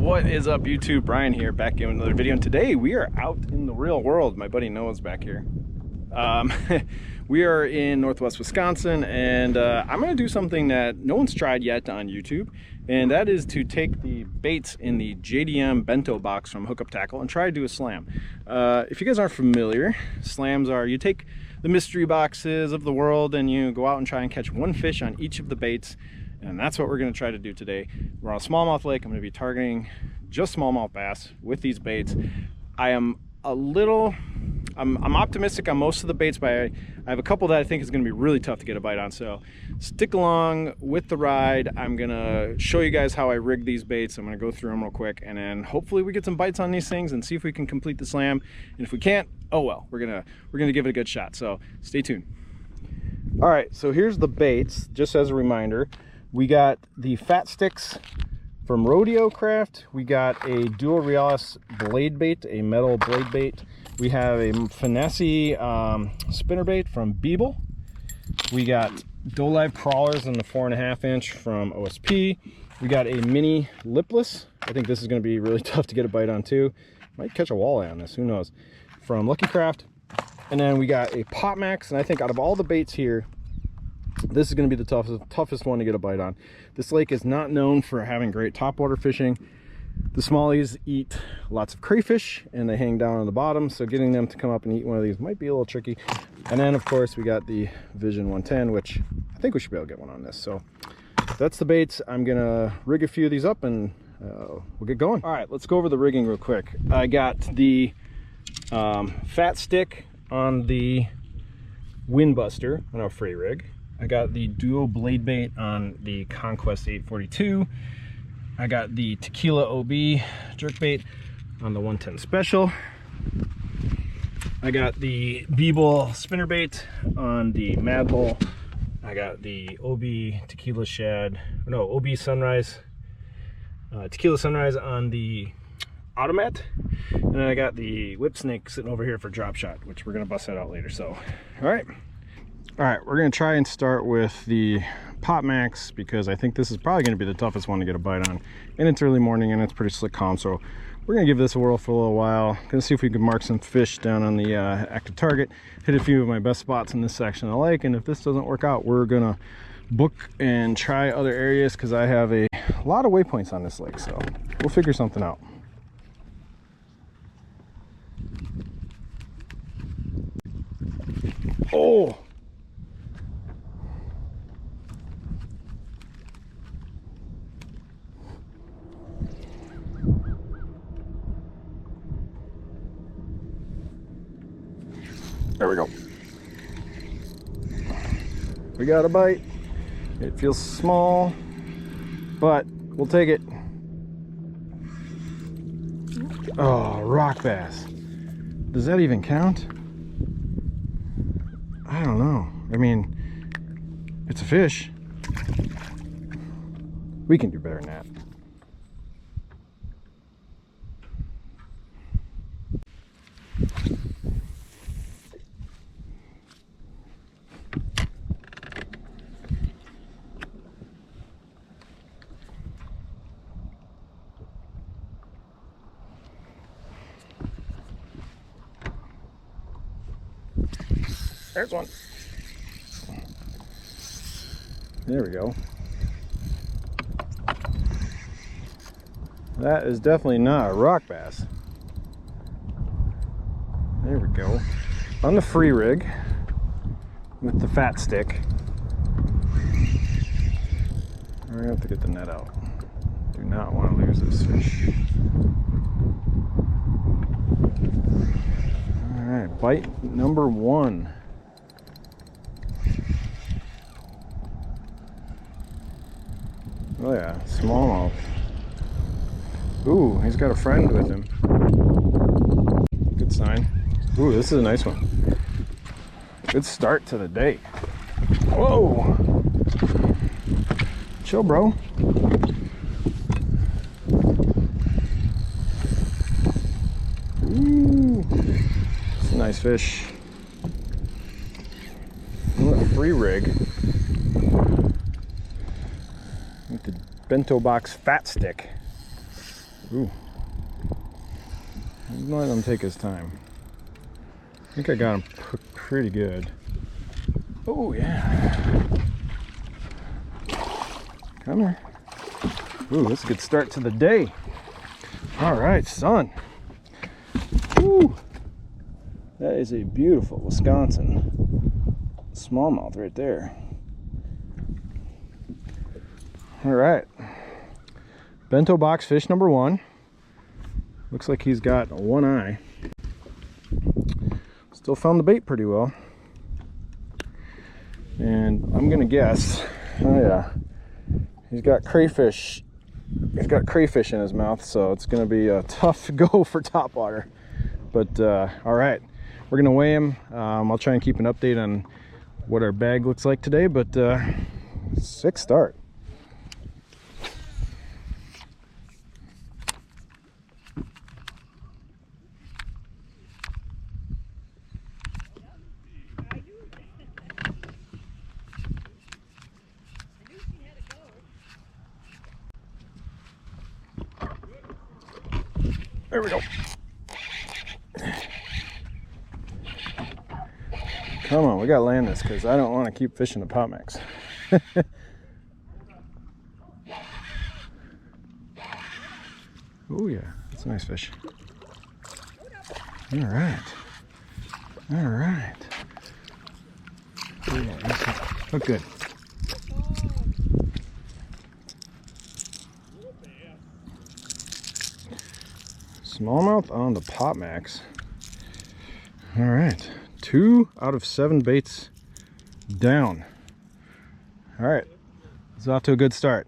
What is up, YouTube? Brian here, back in another video, and today we are out in the real world. My buddy Noah's back here. We are in Northwest Wisconsin, and I'm going to do something that no one's tried yet on YouTube, and that is to take the baits in the JDM BENto Box from Hookup Tackle and try to do a slam. If you guys aren't familiar, slams are, you take the mystery boxes of the world and you go out and try and catch one fish on each of the baits, and that's what we're going to try to do today. We're on a smallmouth lake. I'm going to be targeting just smallmouth bass with these baits. I'm optimistic on most of the baits, but I have a couple that I think is going to be really tough to get a bite on. So stick along with the ride. I'm going to show you guys how I rig these baits. I'm going to go through them real quick, and then hopefully we get some bites on these things and see if we can complete the slam. And if we can't, oh well, we're gonna give it a good shot. So stay tuned. All right, so here's the baits. Just as a reminder, we got the fat sticks from Rodeo Craft. We got a Duo Realis blade bait, a metal blade bait. We have a Finesse spinnerbait from BENto. We got Doe Live crawlers in the 4.5 inch from OSP. We got a mini lipless. I think this is going to be really tough to get a bite on too. Might catch a walleye on this, who knows, from Lucky Craft. And then we got a Pop Max, and I think out of all the baits here, this is going to be the toughest one to get a bite on. This lake is not known for having great topwater fishing. The smallies eat lots of crayfish and they hang down on the bottom, so getting them to come up and eat one of these might be a little tricky. And then of course we got the Vision 110, which I think we should be able to get one on this. So that's the baits. I'm gonna rig a few of these up and we'll get going. All right, let's go over the rigging real quick. I got the fat stick on the Windbuster on our free rig. I got the Duo blade bait on the Conquest 842. I got the Tequila OB jerkbait on the 110 Special. I got the BENto spinnerbait on the Madhole. I got the OB Tequila Shad, no, OB Sunrise, Tequila Sunrise on the Automat. And then I got the Whip Snake sitting over here for drop shot, which we're gonna bust that out later. So, all right, we're gonna try and start with the Pop Max because I think this is probably gonna be the toughest one to get a bite on. And it's early morning and it's pretty slick calm, so we're gonna give this a whirl for a little while. Gonna see if we can mark some fish down on the active target, hit a few of my best spots in this section of the lake, and if this doesn't work out, we're gonna book and try other areas because I have a lot of waypoints on this lake, so we'll figure something out. Oh! There we go. We got a bite. It feels small, but we'll take it. Oh, rock bass. Does that even count? I don't know. I mean, it's a fish. We can do better than that. There's one. There we go. That is definitely not a rock bass. There we go. On the free rig with the fat stick. We're gonna have to get the net out. Do not want to lose this fish. All right, bite number one. Oh yeah, smallmouth. Ooh, he's got a friend with him. Good sign. Ooh, this is a nice one. Good start to the day. Whoa! Chill, bro. Ooh, it's a nice fish. Free rig. with the BENto Box fat stick. Ooh. I'm gonna let him take his time. I think I got him pretty good. Oh yeah. Come here. Ooh, this is a good start to the day. All right, son. Ooh. That is a beautiful Wisconsin smallmouth right there. All right. BENto Box fish number 1. Looks like he's got one eye. Still found the bait pretty well. And I'm gonna guess, oh yeah, he's got crayfish. He's got crayfish in his mouth, so it's gonna be a tough go for topwater. But all right, we're gonna weigh him. I'll try and keep an update on what our bag looks like today, but sick start. There we go. Come on, we gotta land this because I don't want to keep fishing the pot mix. Oh yeah, that's a nice fish. All right. All right. Oh, yeah, look good. Smallmouth on the pot max. All right, 2 out of 7 baits down. All right, it's off to a good start.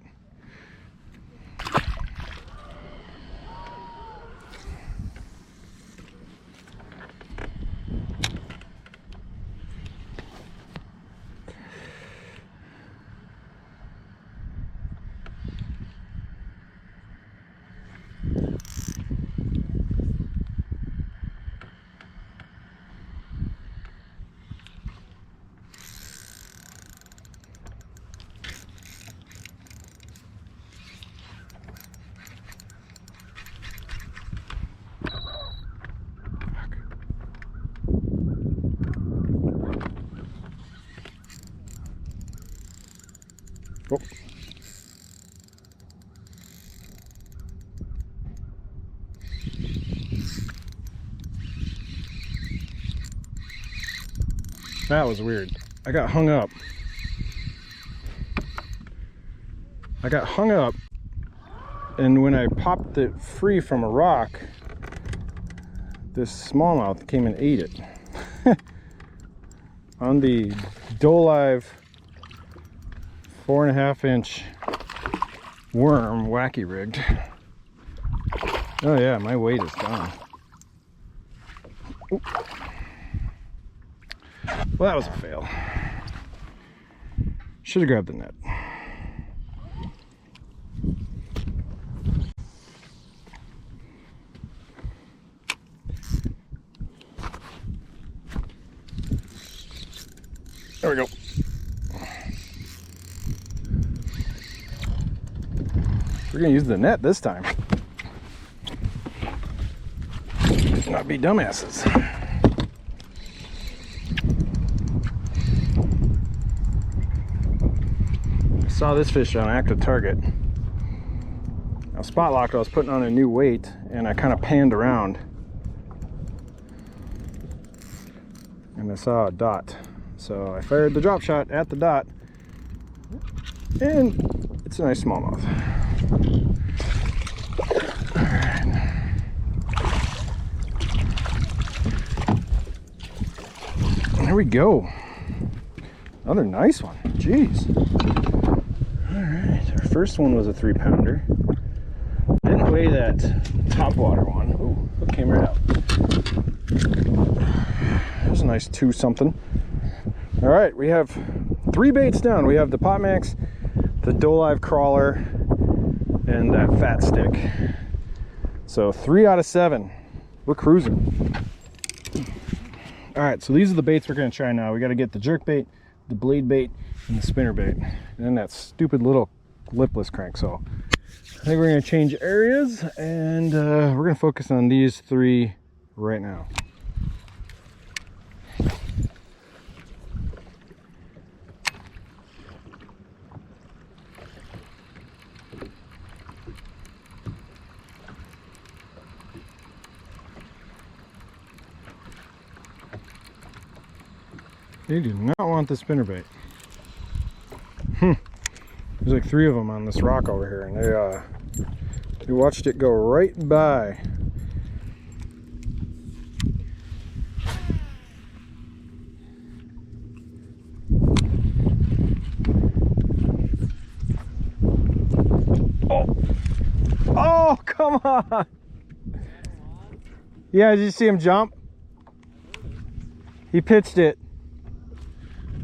Oh. That was weird. I got hung up. And when I popped it free from a rock, this smallmouth came and ate it. On the Live 4.5 inch worm, wacky rigged. Oh yeah, my weight is gone. Oop. Well, that was a fail. Should have grabbed the net. There we go. We're gonna use the net this time. Not be dumbasses. I saw this fish on active target. Now spot locked, I was putting on a new weight and I kind of panned around and I saw a dot. So I fired the drop shot at the dot and it's a nice smallmouth. There we go. Another nice one. Jeez. All right. Our first one was a 3-pounder. Didn't weigh that topwater one. Ooh, it came right out. There's a nice 2 something. All right. We have 3 baits down. We have the pot max, the Live crawler, and that fat stick. So 3 out of 7. We're cruising. All right, so these are the baits we're gonna try now. We gotta get the jerk bait, the blade bait, and the spinner bait, and then that stupid little lipless crank. So I think we're gonna change areas, and we're gonna focus on these 3 right now. They do not want the spinnerbait. There's like 3 of them on this rock over here, and they watched it go right by. Oh, come on! Yeah, did you see him jump? He pitched it.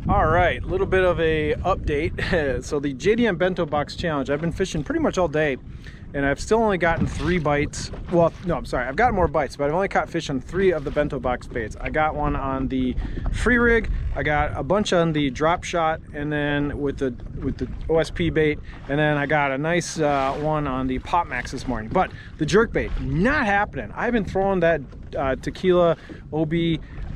All right, a little bit of a update. So the JDM BENto Box challenge, I've been fishing pretty much all day, and I've still only gotten 3 bites. Well, no, I'm sorry, I've gotten more bites, but I've only caught fish on 3 of the BENto Box baits. I got one on the free rig, I got a bunch on the drop shot, and then with the OSP bait, and then I got a nice one on the Pop Max this morning. But the jerk bait, not happening. I've been throwing that tequila OB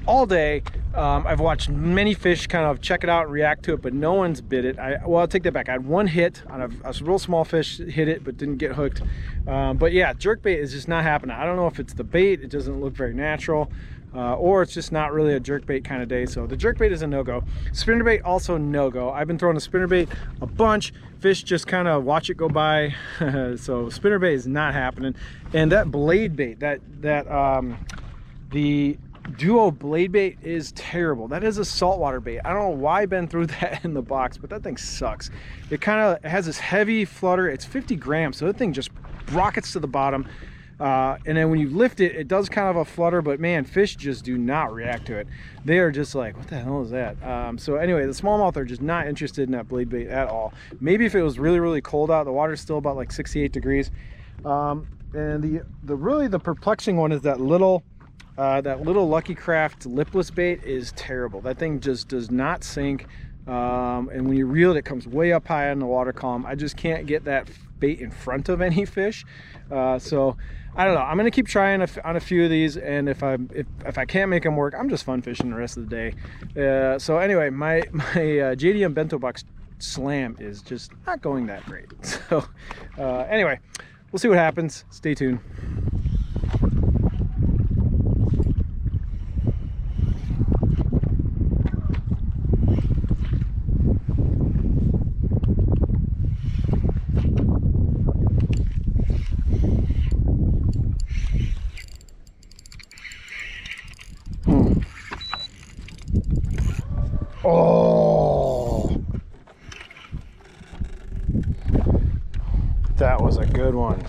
all day. I've watched many fish kind of check it out and react to it, but no one's bit it. Well, I'll take that back. I had 1 hit on a real small fish, hit it, but didn't get hooked. But yeah, jerkbait is just not happening. I don't know if it's the bait, it doesn't look very natural, or it's just not really a jerkbait kind of day. So the jerkbait is a no-go. Spinnerbait also no-go. I've been throwing a spinnerbait a bunch. Fish just kind of watch it go by. So spinnerbait is not happening. And that blade bait, the Duo blade bait is terrible. That is a saltwater bait. I don't know why Ben threw that in the box, but that thing sucks. It has this heavy flutter. It's 50 grams, so that thing just rockets to the bottom. And then when you lift it, it does kind of a flutter, but man, fish just do not react to it. They are just like, what the hell is that? So anyway, the smallmouth are just not interested in that blade bait at all. Maybe if it was really, really cold out, the water's still about like 68 degrees. And the perplexing one is that little Lucky Craft lipless bait is terrible. That thing just does not sink, and when you reel it, it comes way up high on the water column. I just can't get that bait in front of any fish. So I don't know. I'm gonna keep trying on a few of these, and if I can't make them work, I'm just fun fishing the rest of the day. So anyway, my JDM BENto Box slam is just not going that great. So anyway, we'll see what happens. Stay tuned. Oh, that was a good one.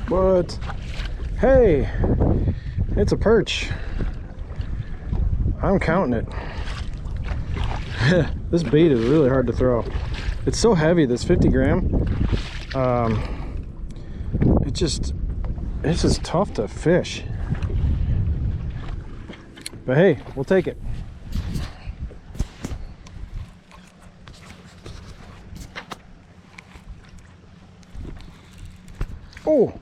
What? Hey, it's a perch. I'm counting it. This bait is really hard to throw. It's so heavy, this 50 gram. It's just tough to fish. But hey, we'll take it. Oh,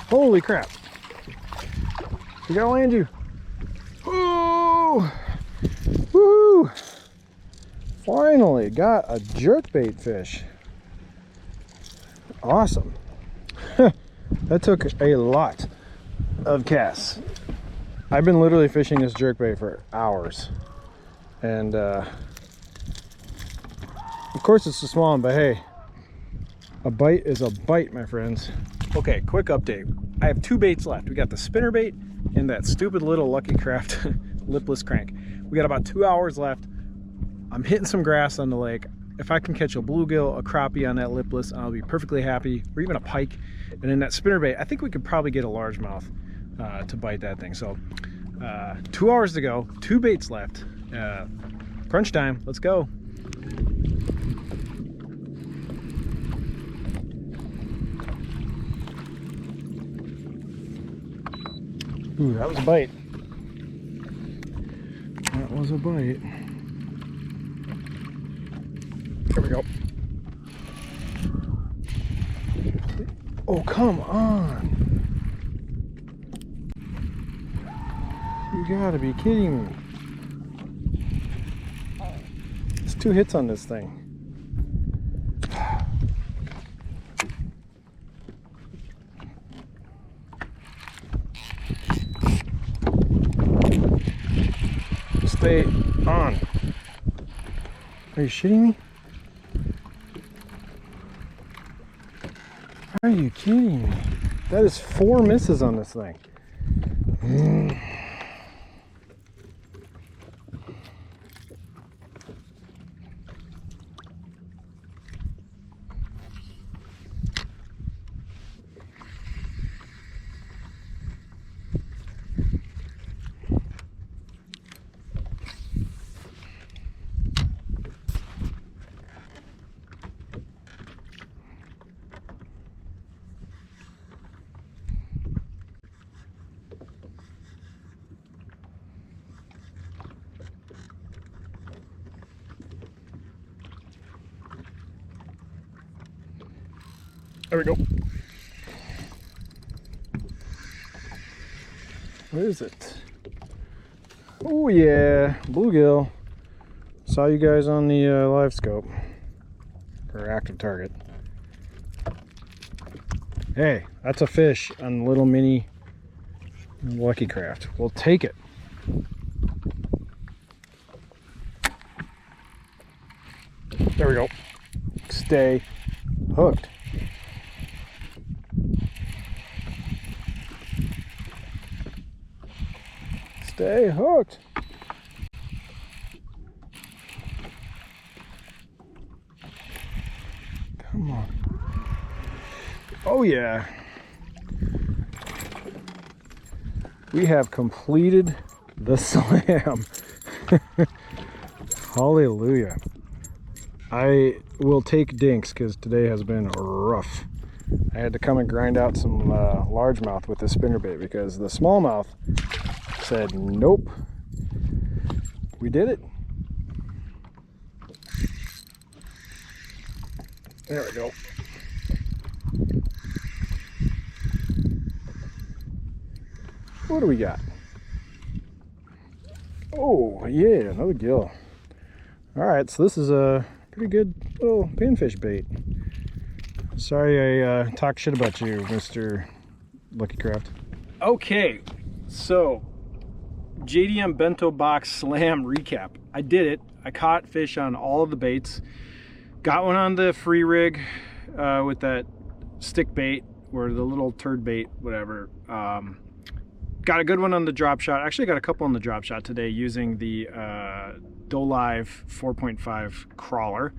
holy crap. We gotta land you. Oh, woo! Finally got a jerkbait fish. Awesome. That took a lot of casts. I've been literally fishing this jerkbait for hours, and of course it's a small one, but hey, a bite is a bite, my friends. Okay, quick update. I have 2 baits left. We got the spinnerbait and that stupid little Lucky Craft lipless crank. We got about 2 hours left. I'm hitting some grass on the lake. If I can catch a bluegill, a crappie on that lipless, I'll be perfectly happy, or even a pike. And then that spinnerbait, I think we could probably get a largemouth to bite that thing. So 2 hours to go, 2 baits left. Crunch time, let's go. Ooh, that was a bite. That was a bite. Here we go. Oh, come on. You gotta be kidding me. It's 2 hits on this thing. Stay on. Are you shitting me? Are you kidding me? That is 4 misses on this thing. There we go. What is it? Oh yeah, bluegill. Saw you guys on the live scope or active target. Hey, that's a fish on little mini Lucky Craft. We'll take it. There we go. Stay hooked. Stay hooked. Come on. Oh yeah. We have completed the slam. Hallelujah. I will take dinks because today has been rough. I had to come and grind out some largemouth with the spinnerbait because the smallmouth said nope. We did it. There we go. What do we got? Oh yeah, another gill. All right, so this is a pretty good little panfish bait. Sorry I talked shit about you, Mr. Lucky Craft. Okay, so JDM BENto Box Slam recap. I did it. I caught fish on all of the baits. Got one on the free rig with that stick bait or the little turd bait, whatever. Got a good one on the drop shot. Actually got a couple on the drop shot today using the Live 4.5 crawler.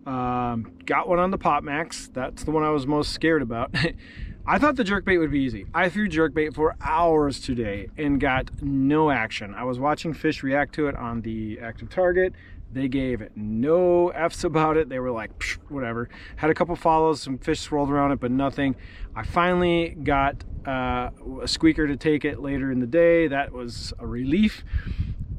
Got one on the Pop Max. That's the one I was most scared about. I thought the jerkbait would be easy. I threw jerkbait for hours today and got no action. I was watching fish react to it on the active target. They gave no F's about it. They were like, psh, whatever. Had a couple follows, some fish swirled around it, but nothing. I finally got a squeaker to take it later in the day. That was a relief.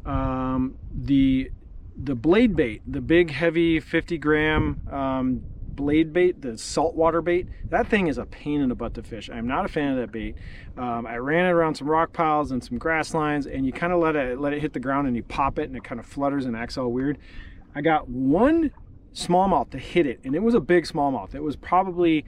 The blade bait, the big heavy 50-gram blade bait, the saltwater bait, that thing is a pain in the butt to fish. I'm not a fan of that bait. I ran it around some rock piles and some grass lines, and you kind of let it hit the ground and you pop it and it kind of flutters and acts all weird. I got one smallmouth to hit it, and it was a big smallmouth. It was probably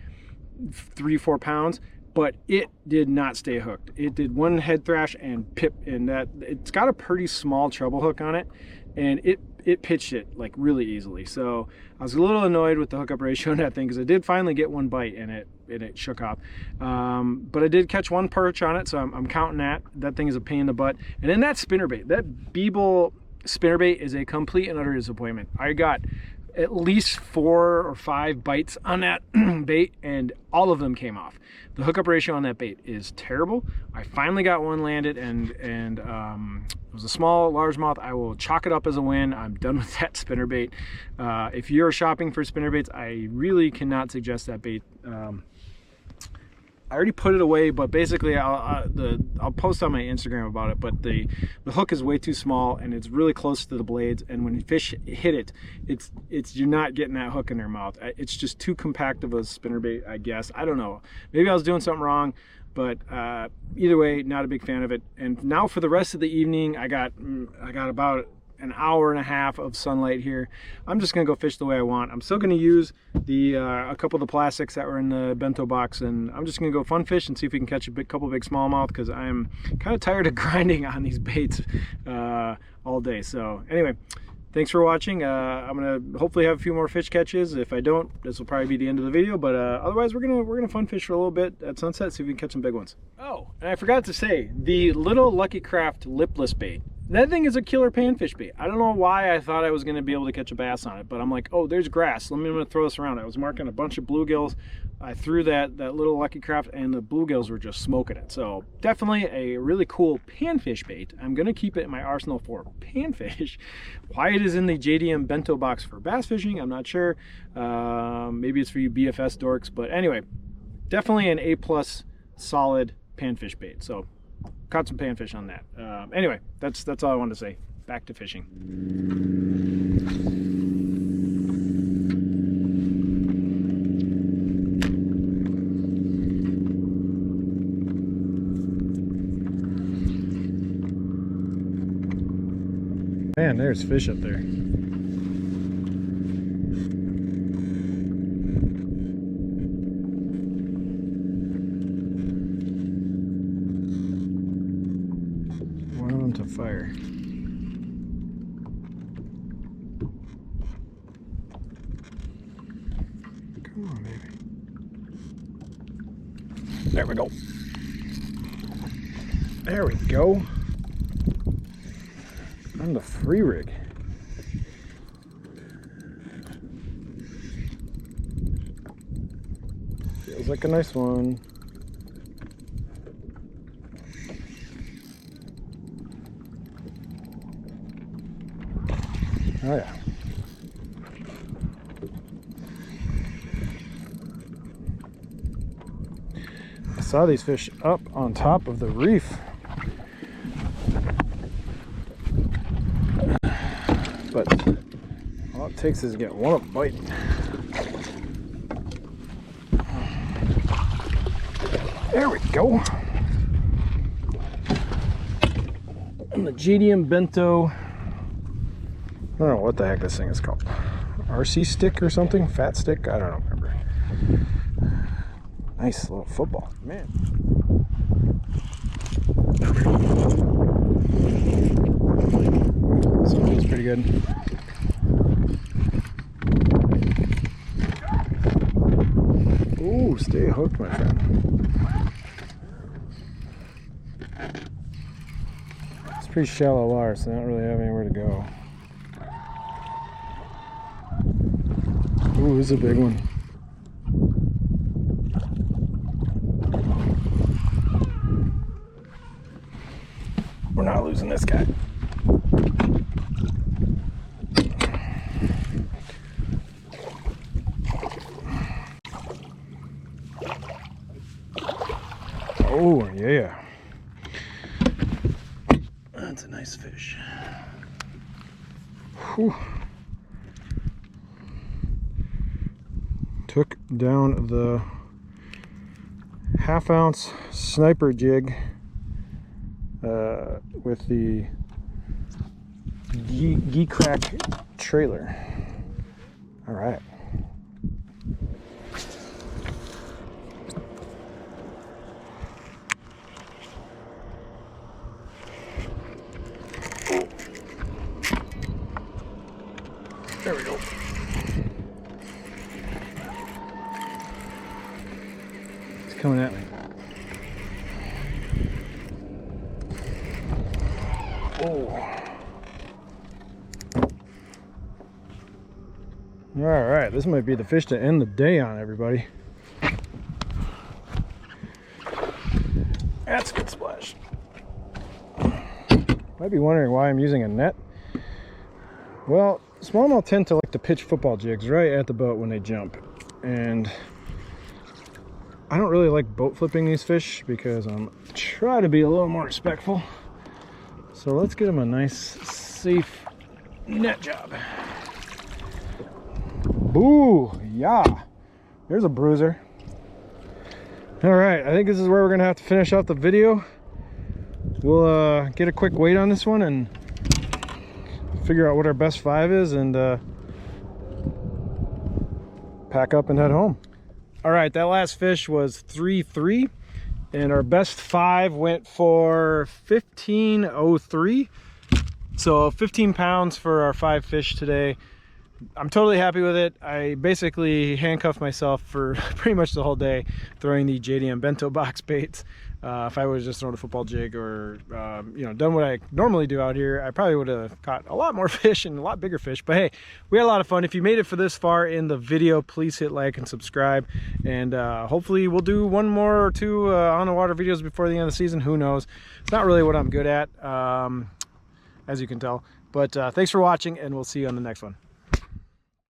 3-4 pounds, but it did not stay hooked. It did one head thrash and pip, and that it's got a pretty small treble hook on it, and it pitched it like really easily. So I was a little annoyed with the hookup ratio on that thing because I did finally get one bite and it shook off. But I did catch one perch on it, so I'm counting that. That thing is a pain in the butt. And then that spinnerbait, that BENto spinnerbait is a complete and utter disappointment. I got at least 4 or 5 bites on that bait and all of them came off. The hookup ratio on that bait is terrible. I finally got one landed and it was a small largemouth. I will chalk it up as a win. I'm done with that spinnerbait. If you're shopping for spinnerbaits, I really cannot suggest that bait. I already put it away, but basically I'll post on my Instagram about it. But the hook is way too small and it's really close to the blades, and when fish hit it, it's you're not getting that hook in their mouth. It's just too compact of a spinnerbait, I guess. I don't know. Maybe I was doing something wrong, but either way, not a big fan of it. And now for the rest of the evening, I got about an hour and a half of sunlight here. I'm just gonna go fish the way I want. I'm still gonna use the a couple of the plastics that were in the BENto box, and I'm just gonna go fun fish and see if we can catch a couple big smallmouth, because I'm kind of tired of grinding on these baits all day. So anyway, thanks for watching. I'm gonna hopefully have a few more fish catches. If I don't, this will probably be the end of the video, but otherwise we're gonna fun fish for a little bit at sunset, see if we can catch some big ones. Oh, and I forgot to say, the little Lucky Craft lipless bait, that thing is a killer panfish bait. I don't know why I thought I was going to be able to catch a bass on it, but I'm like, oh, there's grass. I'm going to throw this around. I was marking a bunch of bluegills. I threw that little Lucky Craft, and the bluegills were just smoking it. So definitely a really cool panfish bait. I'm going to keep it in my arsenal for panfish. Why it is in the JDM BENto box for bass fishing, I'm not sure. Maybe it's for you BFS dorks, but anyway, definitely an A+ solid panfish bait. So caught some panfish on that. Anyway, that's all I wanted to say. Back to fishing. Man, there's fish up there. To fire. Come on, baby. There we go. There we go. On the free rig. Feels like a nice one. Oh yeah. I saw these fish up on top of the reef. But all it takes is to get one bite. There we go. And the JDM BENto, I don't know what the heck this thing is called. RC stick or something? Fat stick? I don't remember. Nice little football. Man. This one feels pretty good. Ooh, stay hooked, my friend. It's pretty shallow water, so I don't really have anywhere to go. Ooh, this is a big one. We're not losing this guy. Oh, yeah. That's a nice fish. Whew. Took down the 1/2 ounce sniper jig with the G-Crack trailer. All right. There we go. It's coming at me. Oh. All right, this might be the fish to end the day on, everybody. That's a good splash. Might be wondering why I'm using a net. Well, smallmouth tend to like to pitch football jigs right at the boat when they jump, and I don't really like boat flipping these fish because I'm trying to be a little more respectful. So let's get them a nice, safe net job. Boo, yeah. There's a bruiser. All right, I think this is where we're gonna have to finish out the video. We'll get a quick weight on this one and figure out what our best 5 is and pack up and head home. All right, that last fish was 3.3 and our best 5 went for 15.03. So 15 pounds for our 5 fish today. I'm totally happy with it. I basically handcuffed myself for pretty much the whole day throwing the JDM BENto Box baits. If I would have just thrown a football jig or you know, done what I normally do out here, I probably would have caught a lot more fish and a lot bigger fish. But hey, we had a lot of fun. If you made it for this far in the video, please hit like and subscribe, and hopefully we'll do 1 more or 2 on the water videos before the end of the season. Who knows? It's not really what I'm good at, as you can tell. But thanks for watching, and we'll see you on the next one.